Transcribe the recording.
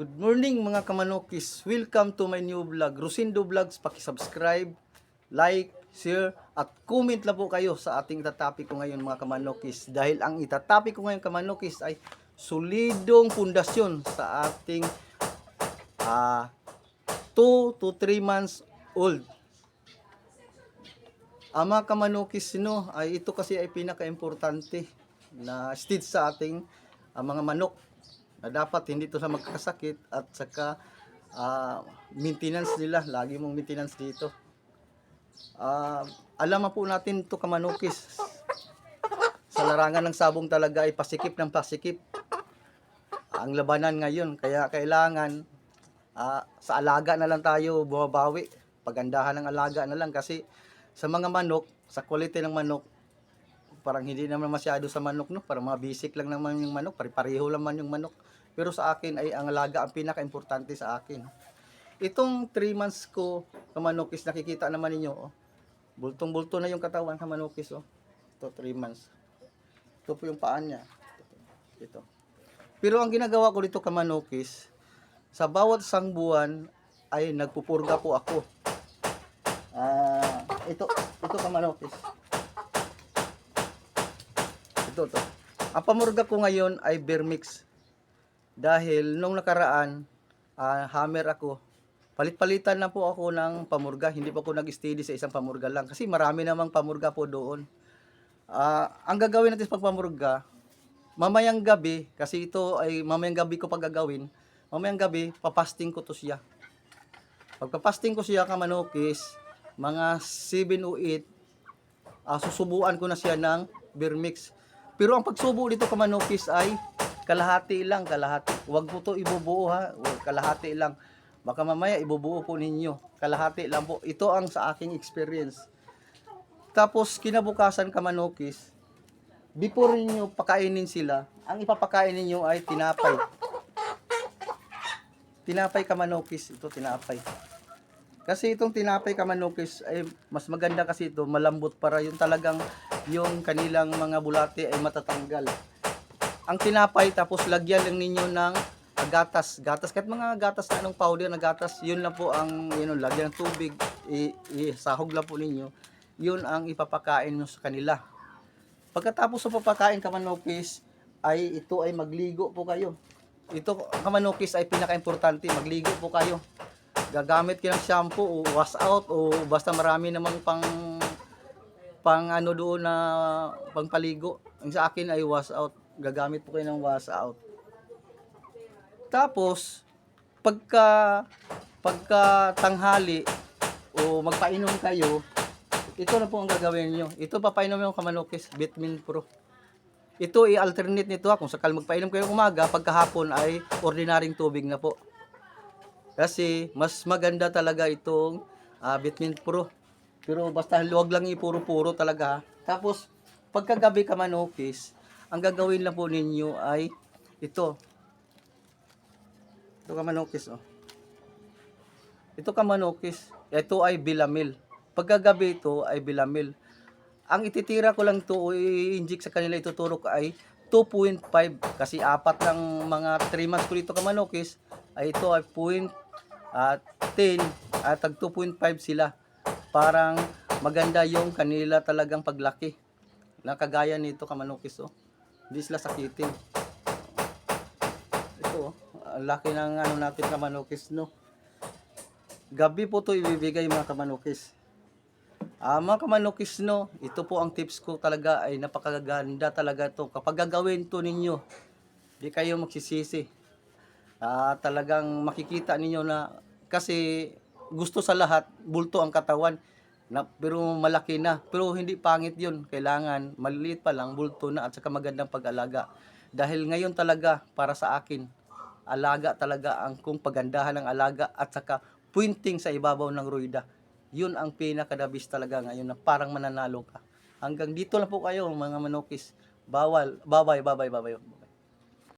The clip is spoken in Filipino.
Good morning mga kamanokis. Welcome to my new vlog, Rosindo Vlogs. Paki-subscribe, like, share, at comment lang po kayo sa ating itatopic ko ngayon mga kamanokis. Dahil ang itatopic ko ngayon kamanokis ay solidong pundasyon sa ating 2 to 3 months old. Ang mga kamanokis ay ito kasi ay pinaka-importante na stage sa ating mga manok, na dapat hindi ito sa magkasakit at saka maintenance nila, lagi mong maintenance dito. Alam po natin ito kamanukis, sa larangan ng sabong talaga ay pasikip ng pasikip ang labanan ngayon, kaya kailangan sa alaga na lang tayo bumabawi, pagandahan ng alaga na lang, kasi sa mga manok, sa quality ng manok, parang hindi naman masyado sa manok, no? Parang mga basic lang naman yung manok, pare-pareho lang man yung manok. Pero sa akin ay ang alaga ang pinaka-importante sa akin. Itong 3 months ko kamanokis, nakikita naman ninyo, bultong-bulto na yung katawan kamanokis, Ito 3 months. Ito po yung paan niya. Ito. Pero ang ginagawa ko dito kamanokis, sa bawat isang buwan ay nagpupurga po ako. Ito kamanokis. Ito. Ang pamurga ko ngayon ay Vermix. Dahil nung nakaraan, hammer ako. Palit-palitan na po ako ng pamurga. Hindi pa ako nag-steady sa isang pamurga lang. Kasi marami namang pamurga po doon. Ang gagawin natin sa pagpamurga, mamayang gabi, kasi ito ay mamayang gabi ko pagagawin. Mamayang gabi, papasting ko to siya. Pagpapasting ko siya kamanokis, mga 7 o 8, susubuan ko na siya ng Vermix. Pero ang pagsubo dito kamanokis ay kalahati lang. Huwag po to ibubuo, kalahati lang. Baka mamaya ibubuo po ninyo. Kalahati lang po. Ito ang sa aking experience. Tapos kinabukasan kamanokis, before niyo pakainin sila, ang ipapakain ninyo ay tinapay. Tinapay kamanokis, ito tinapay. Kasi itong tinapay kamanokis ay mas maganda, kasi ito malambot, para yung talagang yung kanilang mga bulate ay matatanggal. Ang tinapay, tapos lagyan lang ninyo ng gatas, kahit mga gatas na anong powder na gatas, yun lang po ang lagyan ng tubig, isahog lang po ninyo, yun ang ipapakain nyo sa kanila. Pagkatapos sa papakain kamanokis, ay ito ay magligo po kayo. Ito kamanokis ay pinaka-importante, magligo po kayo. Gagamit kayo ng shampoo o wash out, o basta marami namang pang ano doon na pangpaligo. Ang sa akin ay wash out. Gagamit po kayo ng wash out. Tapos pagka tanghali o magpainom kayo, ito na po ang gagawin niyo. Ito papainom yung kamanokis, Vitamin Pro. Ito i-alternate nito, kung sakal magpainom kayo umaga, pagkahapon ay ordinaryong tubig na po. Kasi mas maganda talaga itong Vitamin Pro. Pero basta huwag lang ipuro-puro talaga. Tapos pagkagabi kamanokis, ang gagawin lang po ninyo ay ito. Ito kamanokis, Ito kamanokis. Ito ay Bilamil. Pagkagabi ito ay Bilamil. Ang ititira ko lang ito o i-inject sa kanila, ituturo ko ay 2.5. Kasi apat ng mga 3 months ko dito kamanokis, ay ito ay 10 at tag 2.5 sila. Parang maganda yung kanila talagang paglaki. Nakagaya nito kamanokis, Hindi sila sakitin. Ito, ang laki ng natin kamanokis, Gabi po to ibibigay mga kamanokis. Mga kamanokis, ito po ang tips ko talaga, ay napakaganda talaga to. Kapag gagawin to ninyo, di kayo magsisisi. Talagang makikita ninyo na, kasi gusto sa lahat, bulto ang katawan. Pero malaki na, pero hindi pangit yun. Kailangan maliliit pa lang, bulto na, at saka magandang pag-alaga. Dahil ngayon talaga, para sa akin, alaga talaga ang kung pagandahan ng alaga, at saka pointing sa ibabaw ng ruida. Yun ang pinakadabis talaga ngayon, na parang mananalo ka. Hanggang dito lang po kayo mga manokis. Bye.